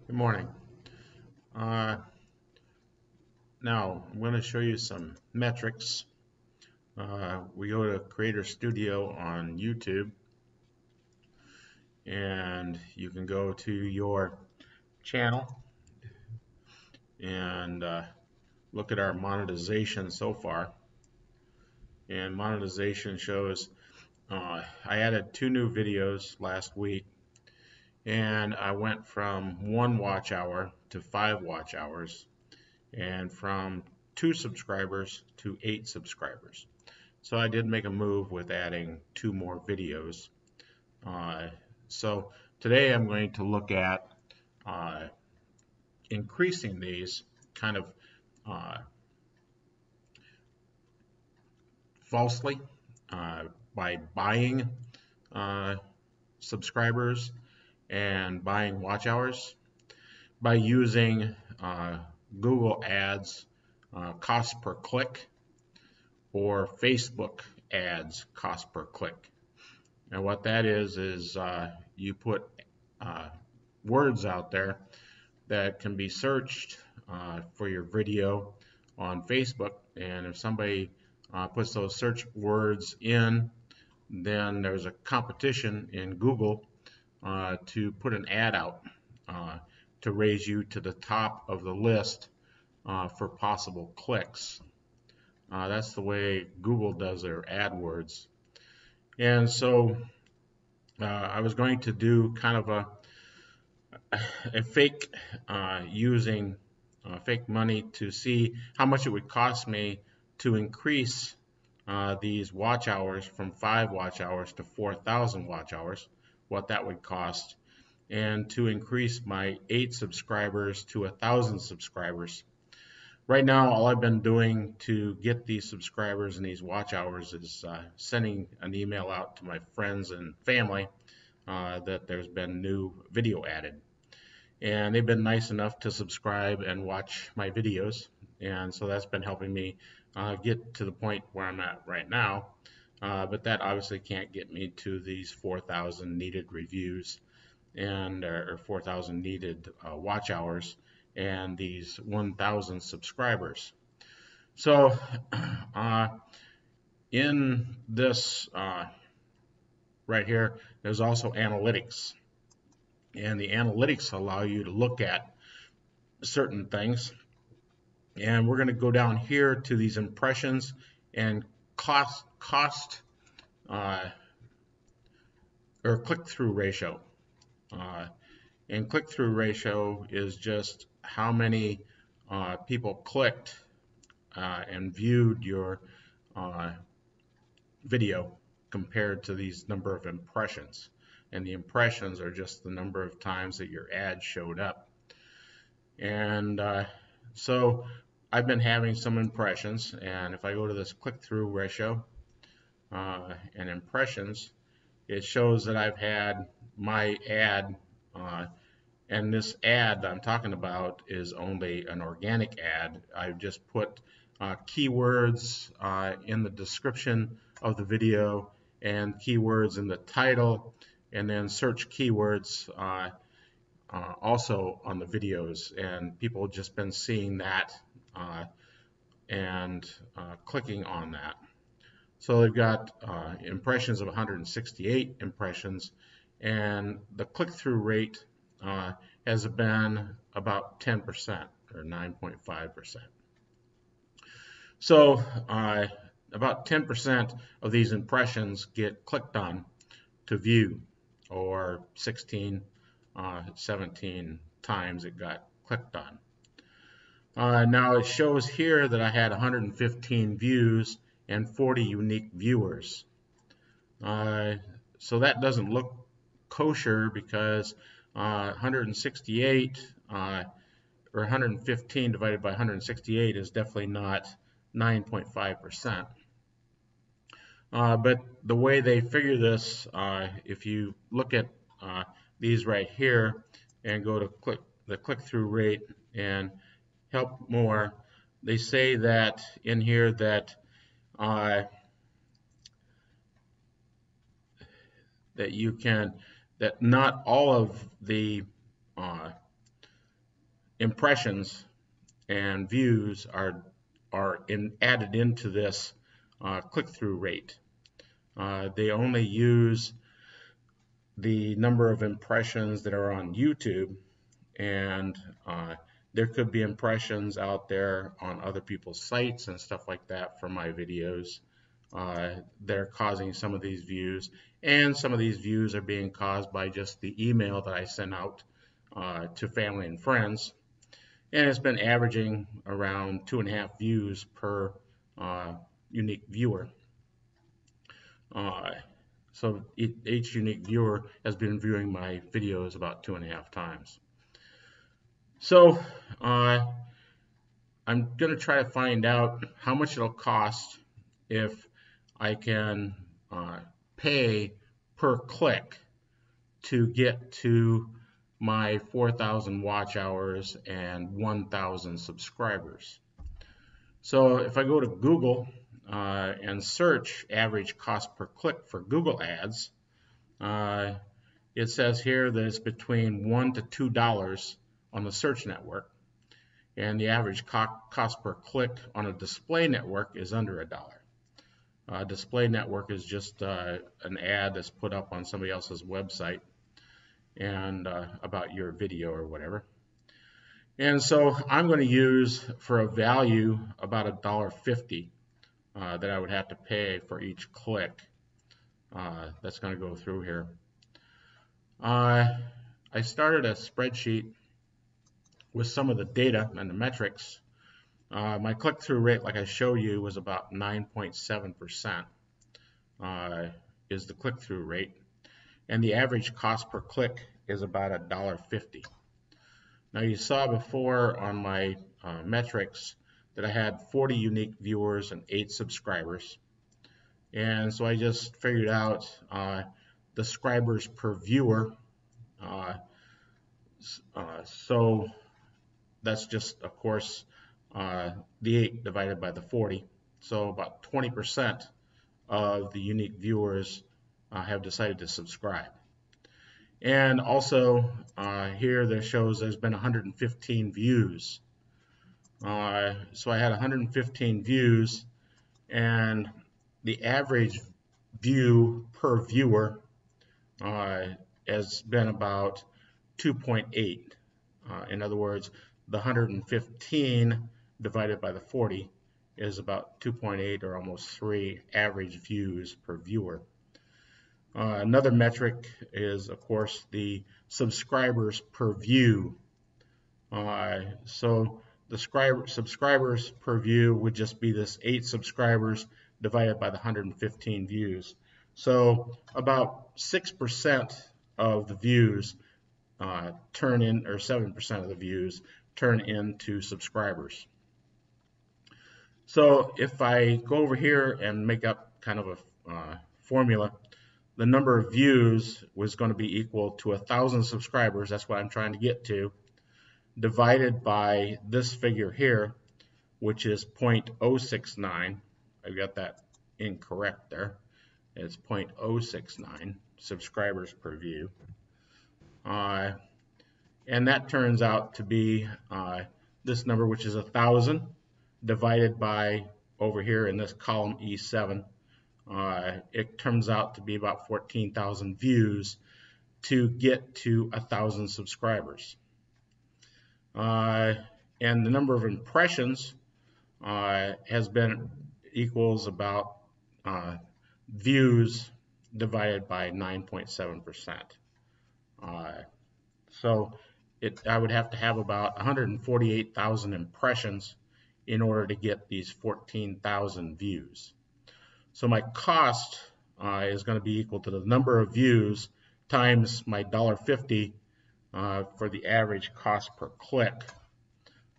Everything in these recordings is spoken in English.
Good morning. Uh, Now I'm going to show you some metrics. We go to Creator Studio on YouTube, and you can go to your channel and look at our monetization so far. And monetization shows I added 2 new videos last week, and I went from 1 watch hour to 5 watch hours, and from 2 subscribers to 8 subscribers. So I did make a move with adding 2 more videos. Uh, so today I'm going to look at uh, increasing these kind of uh, falsely by buying uh, subscribers and buying watch hours by using Google Ads cost per click or Facebook ads cost per click. And what that is you put uh, words out there that can be searched for your video on Facebook. And if somebody puts those search words in, then there's a competition in Google to put an ad out uh, to raise you to the top of the list for possible clicks. That's the way Google does their AdWords. And so I was going to do kind of a fake using fake money to see how much it would cost me to increase these watch hours from 5 watch hours to 4,000 watch hours, what that would cost, and to increase my 8 subscribers to 1,000 subscribers. Right now, all I've been doing to get these subscribers and these watch hours is sending an email out to my friends and family that there's been new video added. And they've been nice enough to subscribe and watch my videos, and so that's been helping me get to the point where I'm at right now. But that obviously can't get me to these 4,000 needed reviews and or 4,000 needed watch hours and these 1,000 subscribers. So in this right here, there's also analytics, and the analytics allow you to look at certain things. And we're going to go down here to these impressions and cost or click-through ratio. Uh, and click-through ratio is just how many people clicked and viewed your video compared to these number of impressions. And the impressions are just the number of times that your ad showed up. And so I've been having some impressions, and if I go to this click-through ratio and impressions, it shows that I've had my ad, and this ad I'm talking about is only an organic ad. I've just put keywords in the description of the video and keywords in the title, and then search keywords also on the videos, and people have just been seeing that and clicking on that. So they've got impressions of 168 impressions, and the click-through rate has been about 10% or 9.5%. So about 10% of these impressions get clicked on to view, or 16, 17 times it got clicked on. Now it shows here that I had 115 views and 40 unique viewers. So that doesn't look kosher because 168 or 115 divided by 168 is definitely not 9.5%. But the way they figure this, if you look at these right here and go to the click-through rate and help more, they say that in here that that not all of the impressions and views are added into this click-through rate. They only use the number of impressions that are on YouTube, and there could be impressions out there on other people's sites and stuff like that for my videos that are causing some of these views, and some of these views are being caused by just the email that I send out to family and friends, and it's been averaging around 2.5 views per unique viewer. So each unique viewer has been viewing my videos about 2.5 times. So I'm going to try to find out how much it'll cost if I can pay per click to get to my 4,000 watch hours and 1,000 subscribers. So if I go to Google and search average cost per click for Google ads, it says here that it's between $1 to $2 on the search network, and the average cost per click on a display network is under $1. Display network is just an ad that's put up on somebody else's website and about your video or whatever. And so I'm going to use for a value about $1.50 that I would have to pay for each click that's going to go through here. I started a spreadsheet with some of the data and the metrics. My click-through rate, like I showed you, was about 9.7% is the click-through rate, and the average cost per click is about $1.50. Now you saw before on my metrics that I had 40 unique viewers and 8 subscribers, and so I just figured out the subscribers per viewer. So that's just, of course, the 8 divided by the 40. So about 20% of the unique viewers have decided to subscribe. And also here there shows there's been 115 views. So I had 115 views, and the average view per viewer has been about 2.8. In other words, the 115 divided by the 40 is about 2.8 or almost 3 average views per viewer. Another metric is, of course, the subscribers per view. So the subscribers per view would just be this 8 subscribers divided by the 115 views. So about 6% of the views turn in, or 7% of the views turn into subscribers. So if I go over here and make up kind of a formula, the number of views was going to be equal to 1,000 subscribers, that's what I'm trying to get to, divided by this figure here, which is 0.069. I got that incorrect there. It's 0.069 subscribers per view. And that turns out to be this number, which is 1,000, divided by, over here in this column E7, it turns out to be about 14,000 views to get to 1,000 subscribers. And the number of impressions has been equals about views divided by 9.7%. So I would have to have about 148,000 impressions in order to get these 14,000 views. So my cost is going to be equal to the number of views times my $1.50 for the average cost per click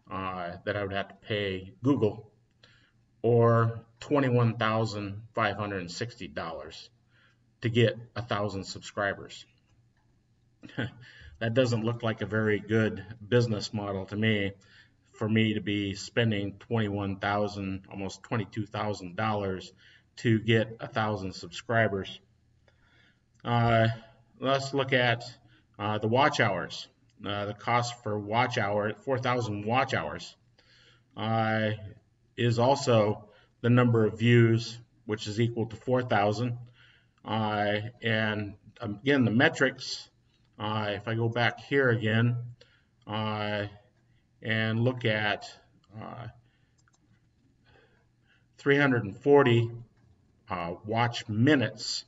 that I would have to pay Google, or $21,560 to get 1,000 subscribers. That doesn't look like a very good business model to me, for me to be spending $21,000, almost $22,000 to get 1,000 subscribers. Let's look at the watch hours. the cost for watch hour, 4,000 watch hours, uh, is also the number of views, which is equal to 4,000. And again, the metrics, if I go back here again and look at 340 watch minutes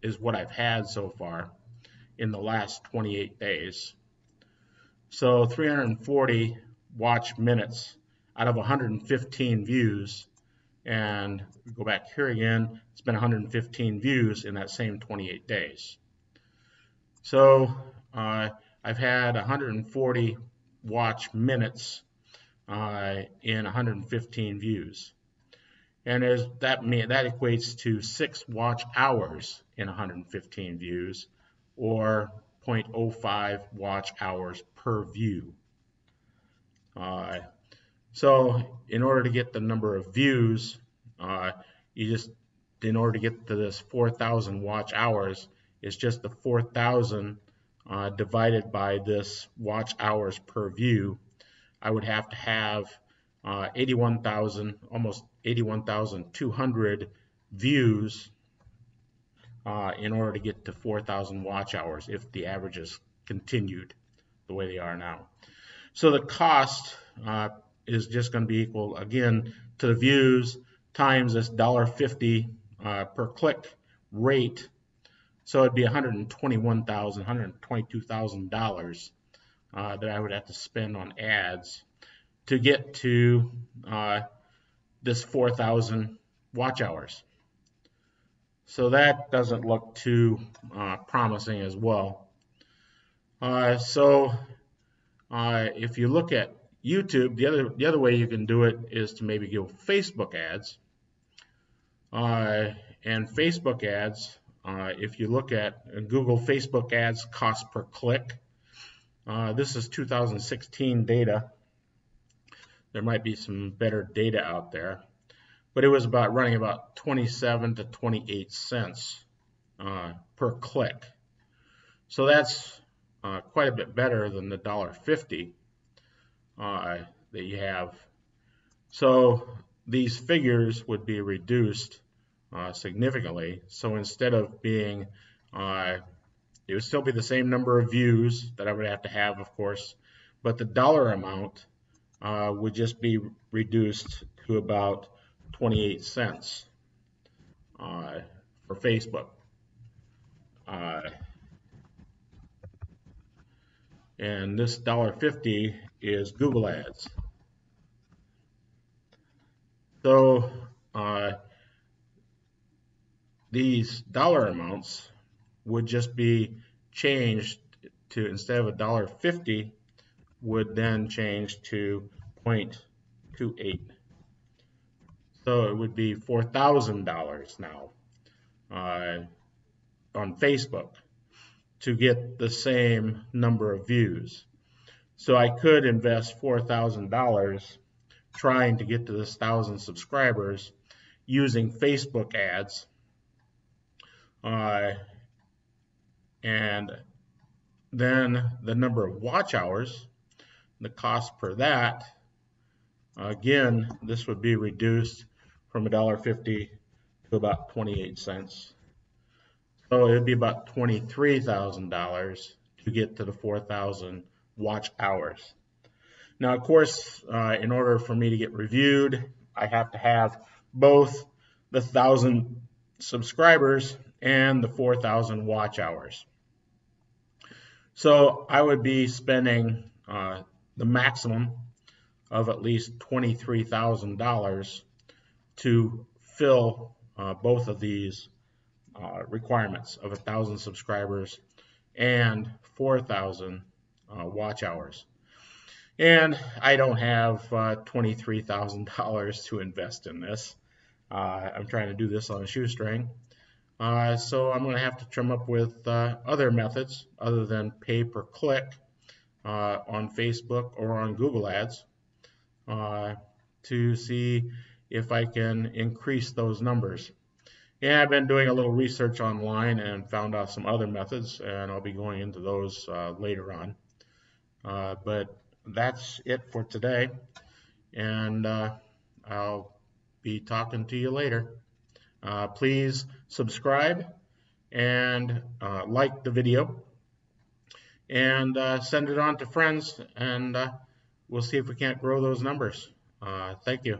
is what I've had so far in the last 28 days. So 340 watch minutes out of 115 views, and go back here again, it's been 115 views in that same 28 days. So I've had 140 watch minutes in 115 views. And that equates to 6 watch hours in 115 views, or 0.05 watch hours per view. So in order to get the number of views, in order to get to this 4,000 watch hours, it's just the 4,000 divided by this watch hours per view. I would have to have 81,000, almost 81,200 views in order to get to 4,000 watch hours if the averages continued the way they are now. So the cost is just going to be equal, again, to the views times this $1.50 per click rate. So it'd be $121,000, $122,000 that I would have to spend on ads to get to this 4,000 watch hours. So that doesn't look too promising as well. If you look at YouTube, the other way you can do it is to maybe go Facebook ads. And Facebook ads, if you look at Google Facebook ads cost per click, this is 2016 data. There might be some better data out there, but it was running about 27 to 28 cents per click. So that's quite a bit better than the $1.50 that you have. So these figures would be reduced significantly. So instead of being, it would still be the same number of views that I would have to have, of course, but the dollar amount would just be reduced to about 28 cents for Facebook. And this $1.50 is Google Ads. So these dollar amounts would just be changed to, instead of $1.50, would then change to 0.28. So it would be $4,000 now on Facebook to get the same number of views. So I could invest $4,000 trying to get to this 1,000 subscribers using Facebook ads, and then the number of watch hours, the cost per that, again, this would be reduced from $1.50 to about 28 cents. So it would be about $23,000 to get to the 4,000 watch hours. Now, of course, in order for me to get reviewed, I have to have both the 1,000 subscribers and the 4,000 watch hours. So I would be spending the maximum of at least $23,000 to fill both of these requirements of 1,000 subscribers and 4,000 watch hours. And I don't have $23,000 to invest in this. I'm trying to do this on a shoestring. So I'm going to have to trim up with other methods other than pay per click on Facebook or on Google Ads to see if I can increase those numbers. And I've been doing a little research online and found out some other methods, and I'll be going into those later on. But that's it for today, and I'll be talking to you later. Please subscribe and like the video, and send it on to friends, and we'll see if we can't grow those numbers. Thank you.